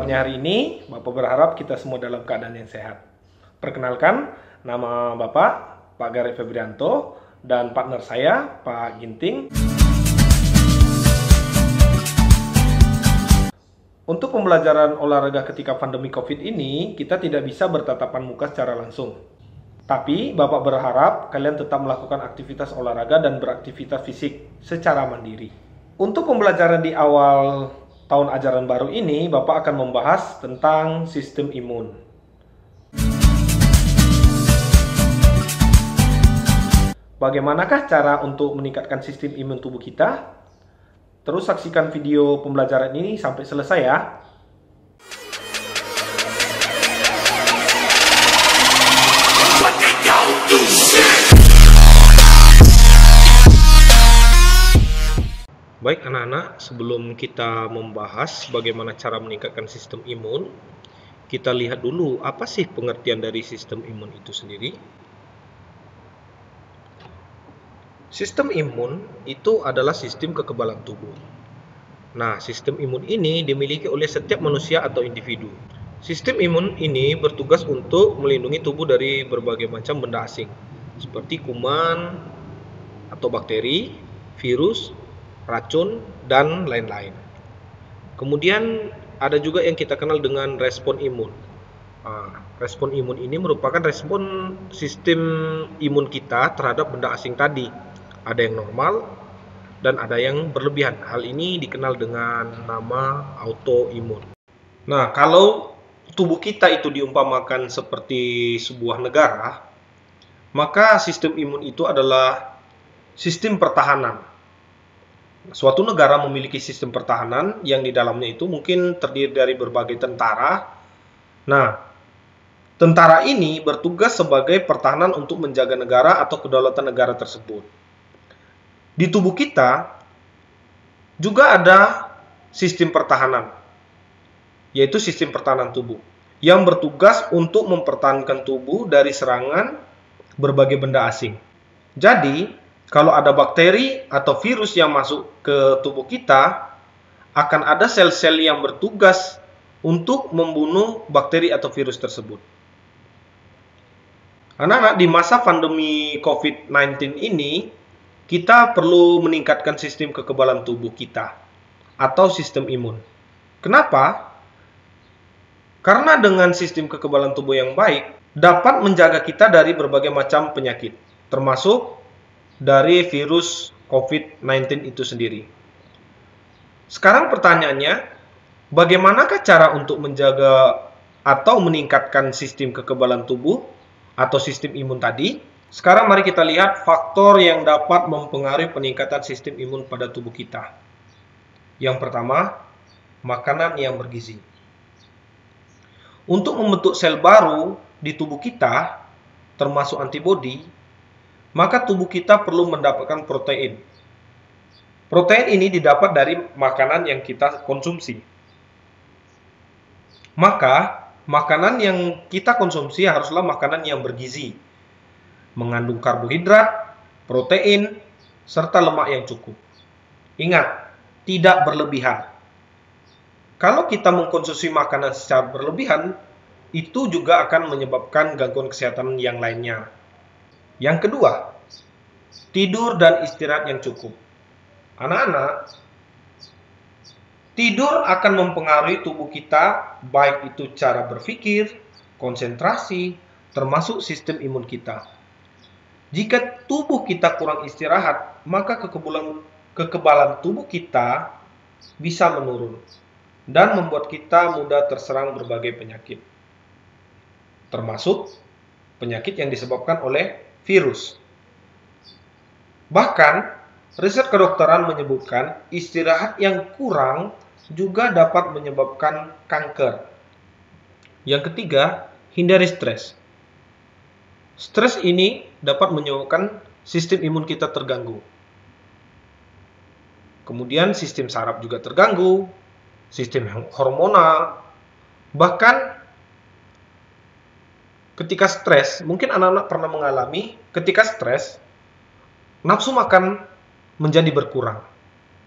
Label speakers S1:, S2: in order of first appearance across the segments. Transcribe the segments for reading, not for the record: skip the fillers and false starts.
S1: kesempatnya hari ini, Bapak berharap kita semua dalam keadaan yang sehat. Perkenalkan, nama Bapak, Pak Gary Febrianto, dan partner saya, Pak Ginting. Untuk pembelajaran olahraga ketika pandemi COVID ini, kita tidak bisa bertatapan muka secara langsung. Tapi, Bapak berharap kalian tetap melakukan aktivitas olahraga dan beraktivitas fisik secara mandiri. Untuk pembelajaran di awal tahun ajaran baru ini, Bapak akan membahas tentang sistem imun. Bagaimanakah cara untuk meningkatkan sistem imun tubuh kita? Terus saksikan video pembelajaran ini sampai selesai ya. Baik anak-anak, sebelum kita membahas bagaimana cara meningkatkan sistem imun, kita lihat dulu apa sih pengertian dari sistem imun itu sendiri. Sistem imun itu adalah sistem kekebalan tubuh. Nah, sistem imun ini dimiliki oleh setiap manusia atau individu. Sistem imun ini bertugas untuk melindungi tubuh dari berbagai macam benda asing, seperti kuman atau bakteri, virus, racun, dan lain-lain. Kemudian ada juga yang kita kenal dengan respon imun. Respon imun ini merupakan respon sistem imun kita terhadap benda asing tadi. Ada yang normal dan ada yang berlebihan. Hal ini dikenal dengan nama autoimun. Nah, kalau tubuh kita itu diumpamakan seperti sebuah negara, maka sistem imun itu adalah sistem pertahanan. Suatu negara memiliki sistem pertahanan yang di dalamnya itu mungkin terdiri dari berbagai tentara. Nah, tentara ini bertugas sebagai pertahanan untuk menjaga negara atau kedaulatan negara tersebut. Di tubuh kita juga ada sistem pertahanan, yaitu sistem pertahanan tubuh, yang bertugas untuk mempertahankan tubuh dari serangan berbagai benda asing. Jadi, kalau ada bakteri atau virus yang masuk ke tubuh kita, akan ada sel-sel yang bertugas untuk membunuh bakteri atau virus tersebut. Anak-anak, di masa pandemi COVID-19 ini, kita perlu meningkatkan sistem kekebalan tubuh kita atau sistem imun. Kenapa? Karena dengan sistem kekebalan tubuh yang baik, dapat menjaga kita dari berbagai macam penyakit, termasuk dari virus COVID-19 itu sendiri. Sekarang pertanyaannya, bagaimanakah cara untuk menjaga atau meningkatkan sistem kekebalan tubuh atau sistem imun tadi? Sekarang mari kita lihat faktor yang dapat mempengaruhi peningkatan sistem imun pada tubuh kita. Yang pertama, makanan yang bergizi. Untuk membentuk sel baru di tubuh kita, termasuk antibodi, maka tubuh kita perlu mendapatkan protein. Protein ini didapat dari makanan yang kita konsumsi. Maka, makanan yang kita konsumsi haruslah makanan yang bergizi, mengandung karbohidrat, protein, serta lemak yang cukup. Ingat, tidak berlebihan. Kalau kita mengkonsumsi makanan secara berlebihan, itu juga akan menyebabkan gangguan kesehatan yang lainnya. Yang kedua, tidur dan istirahat yang cukup. Anak-anak, tidur akan mempengaruhi tubuh kita, baik itu cara berpikir, konsentrasi, termasuk sistem imun kita. Jika tubuh kita kurang istirahat, maka kekebalan tubuh kita bisa menurun dan membuat kita mudah terserang berbagai penyakit, termasuk penyakit yang disebabkan oleh virus. Bahkan, riset kedokteran menyebutkan istirahat yang kurang juga dapat menyebabkan kanker. Yang ketiga, hindari stres. Stres ini dapat menyebabkan sistem imun kita terganggu. Kemudian sistem saraf juga terganggu, sistem hormonal. Bahkan ketika stres, mungkin anak-anak pernah mengalami ketika stres, nafsu makan menjadi berkurang.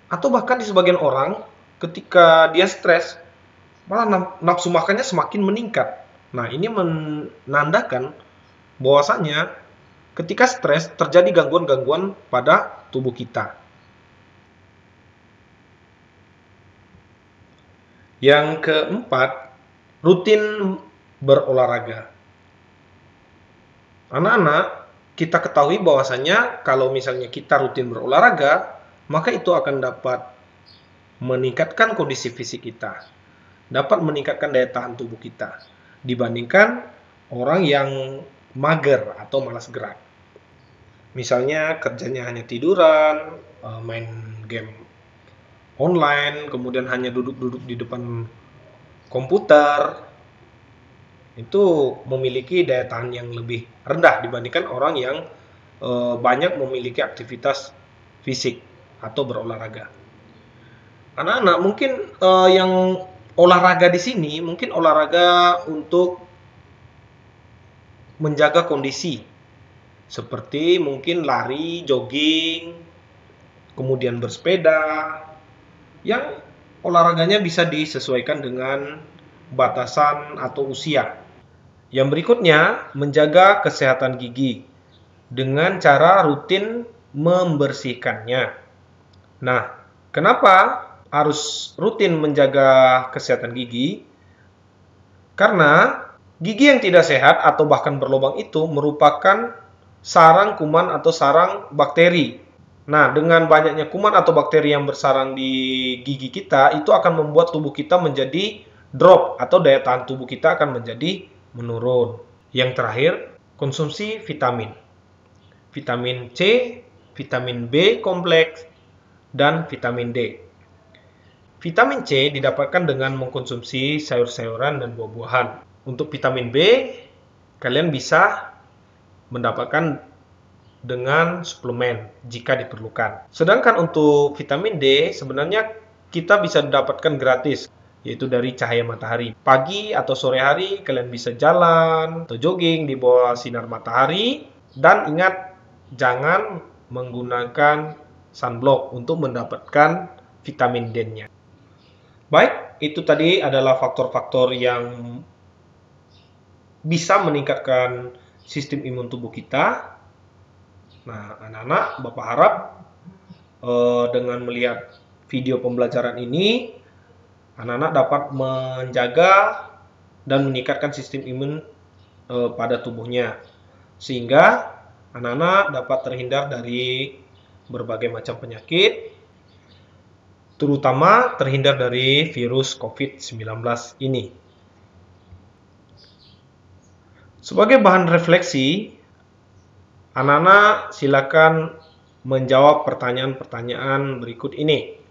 S1: Atau bahkan di sebagian orang, ketika dia stres, malah nafsu makannya semakin meningkat. Nah, ini menandakan bahwasanya ketika stres terjadi gangguan-gangguan pada tubuh kita. Yang keempat, rutin berolahraga. Anak-anak, kita ketahui bahwasanya kalau misalnya kita rutin berolahraga, maka itu akan dapat meningkatkan kondisi fisik kita, dapat meningkatkan daya tahan tubuh kita dibandingkan orang yang mager atau malas gerak. Misalnya kerjanya hanya tiduran, main game online, kemudian hanya duduk-duduk di depan komputer, itu memiliki daya tahan yang lebih rendah dibandingkan orang yang banyak memiliki aktivitas fisik atau berolahraga. Anak-anak mungkin yang olahraga di sini mungkin olahraga untuk menjaga kondisi, seperti mungkin lari, jogging, kemudian bersepeda, yang olahraganya bisa disesuaikan dengan batasan atau usia. Yang berikutnya, menjaga kesehatan gigi dengan cara rutin membersihkannya. Nah, kenapa harus rutin menjaga kesehatan gigi? Karena gigi yang tidak sehat atau bahkan berlubang itu merupakan sarang kuman atau sarang bakteri. Nah, dengan banyaknya kuman atau bakteri yang bersarang di gigi kita, itu akan membuat tubuh kita menjadi drop atau daya tahan tubuh kita akan menjadi menurun. Yang terakhir, konsumsi vitamin. Vitamin C, vitamin B kompleks, dan vitamin D. Vitamin C didapatkan dengan mengkonsumsi sayur-sayuran dan buah-buahan. Untuk vitamin B, kalian bisa mendapatkan dengan suplemen jika diperlukan. Sedangkan untuk vitamin D sebenarnya kita bisa dapatkan gratis, yaitu dari cahaya matahari. Pagi atau sore hari kalian bisa jalan atau jogging di bawah sinar matahari, dan ingat jangan menggunakan sunblock untuk mendapatkan vitamin D-nya. Baik, itu tadi adalah faktor-faktor yang bisa meningkatkan sistem imun tubuh kita. Nah, anak-anak, Bapak harap dengan melihat video pembelajaran ini, anak-anak dapat menjaga dan meningkatkan sistem imun pada tubuhnya, sehingga anak-anak dapat terhindar dari berbagai macam penyakit, terutama terhindar dari virus COVID-19 ini. Sebagai bahan refleksi, anak-anak silakan menjawab pertanyaan-pertanyaan berikut ini.